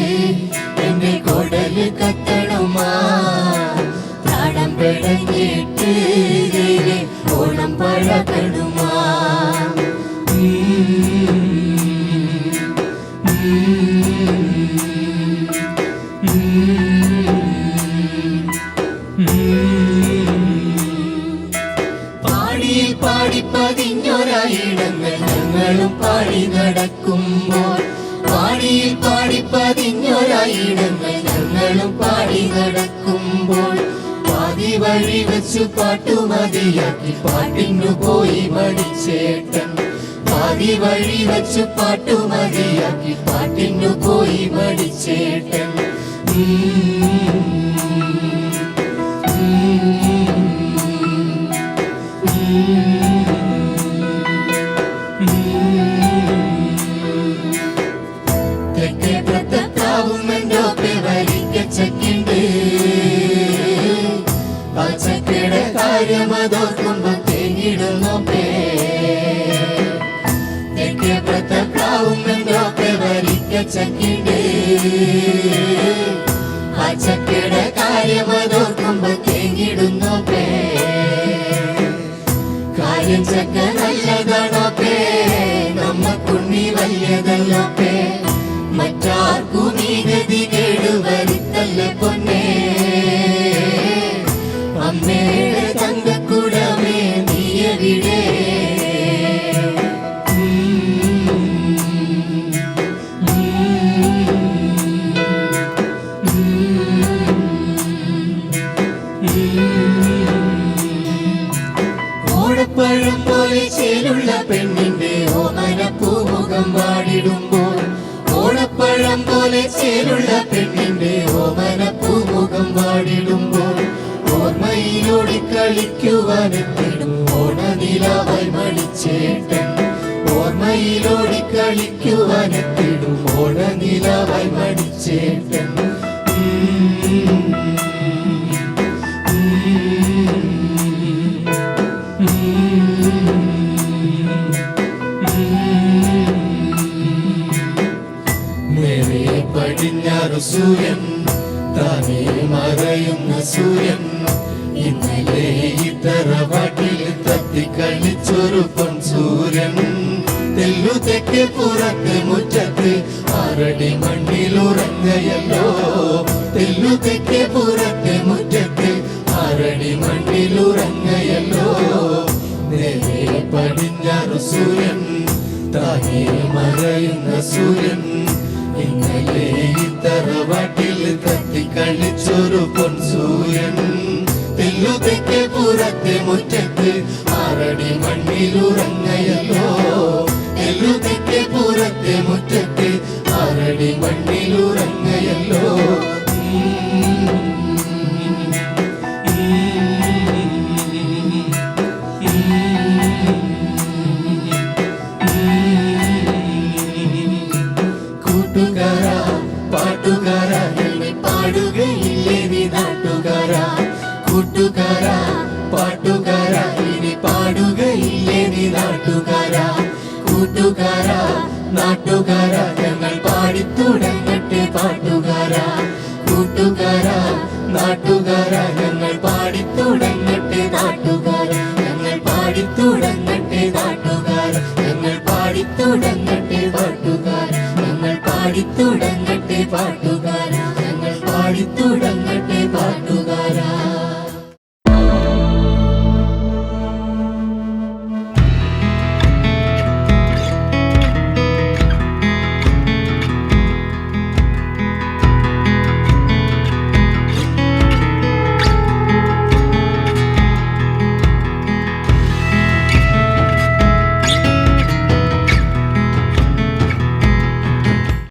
എന്റെ കൊടല് കത്തണുമാ താടം പെടഞ്ഞിട്ട് ഓണം പഴകണുമാ പാടിപ്പതിഞ്ഞൊരായിടങ്ങൾ ഞങ്ങളും പാടി നടക്കുമ്പോൾ പാടിയിൽ പാടിപ്പതിഞ്ഞൊരായിടങ്ങൾ ഞങ്ങളും പാടി നടക്കുമ്പോൾ പാതി വഴി വെച്ചു പാട്ടുമതിയാക്കി പാട്ടിനു പോയി മടിച്ചേട്ടൻ പാതി വഴി വെച്ചു പാട്ടുമതിയാക്കി പാട്ടിനു പോയി മടിച്ചേട്ടൻ തെക്കേ പ്രത്താവുമെന്തോപ്പെ വലിക്കച്ചക്കുണ്ട് ആ ചക്കയുടെ കാര്യമതോർക്കുമ്പോ തേങ്ങിടുന്നോപ്പേ തെക്കേ പ്രത്താവുമെന്തോപ്പെ വലിക്കച്ചക്കുണ്ട് ആ ചക്കയുടെ കാര്യമതോർക്കുമ്പോ തേങ്ങിടുന്നോപ്പേ കാര്യം ചക്ക നല്ലതാണോപ്പേ നമ്മക്കുണ്ണി വലിയതല്ലോപ്പേ മറ്റാർക്കും ഈ ഗതി കേടുവരുത്തല്ല പൊന്നേ അമ്മയുടെ തങ്കക്കുടമേ നീയവിടെ ഓടപ്പഴം പോലെ ചേലുള്ള പെണ്ണിന്റെ ഓമന പൂമുഖം വാടിടുമ്പോൾ ഓടപ്പഴം പോലെ ചേലുള്ള പെണ്ണിന്റെ ഓമന പൂമുഖം വാടിടുമ്പോൾ ഓർമ്മയിലോടി കളിക്കുവാനെത്തിടും ഓണനിലാവായി മണിച്ചേട്ടൻ ഓർമ്മയിലോടി കളിക്കുവാനെത്തിടും ഓണനിലാവായി മണിച്ചേട്ടൻ സൂര്യൻ താനേ മറയുന്ന സൂര്യൻ ഇന്നലെ ഇത്തറവാട്ടിൽ തത്തിക്കളിച്ചൊരു പൊൻ സൂര്യൻ തെല്ലു തെക്ക് പുറത്ത് മുറ്റത്ത് 6 അടി മണ്ണിലുറങ്ങയല്ലോ തെല്ലു തെക്ക് പുറത്ത് മുറ്റത്ത് 6 അടി മണ്ണിലുറങ്ങയല്ലോ നേരെ പടിഞ്ഞാറ് സൂര്യൻ താനേ മറയുന്ന സൂര്യൻ ഇന്നലെ ഇത്തറവാട്ടിൽ തത്തിക്കളിച്ചൊരു പൊൻ സൂര്യൻ തെല്ലു തെക്ക് പുറത്തെ മുറ്റത്ത് 6 അടി മണ്ണിലുറങ്ങയല്ലോ തെല്ലു തെക്ക് പുറത്തെ മുറ്റത്ത് 6 അടി മണ്ണിലുറങ്ങയല്ലോ കൂട്ടുകാരാ പാട്ടുകാരാ എന്നെ പാടുകയില്ലേ നീ നാട്ടുകാരാ കൂട്ടുകാരാ പാട്ടുകാരാ ഇനി പാടുകയില്ലേ നീ നാട്ടുകാരാ കൂട്ടുകാരാ നാട്ടുകാരാ ഞങ്ങൾ പാടിത്തുടങ്ങട്ടെ പാട്ടുകാരാ കൂട്ടുകാരാ നാട്ടുകാരാ ഞങ്ങൾ പാടിത്തുടങ്ങട്ടെ നാട്ടുകാരാ ഞങ്ങൾ പാടിത്തുടങ്ങട്ടെ നാട്ടുകാരാ ഞങ്ങൾ പാടിത്തുടങ്ങട്ടെ പാട്ടുകാരാ ഞങ്ങൾ പാടിത്തുടങ്ങട്ടെ പാട്ടുകാരാ ഞങ്ങൾ പാടിത്തുടങ്ങ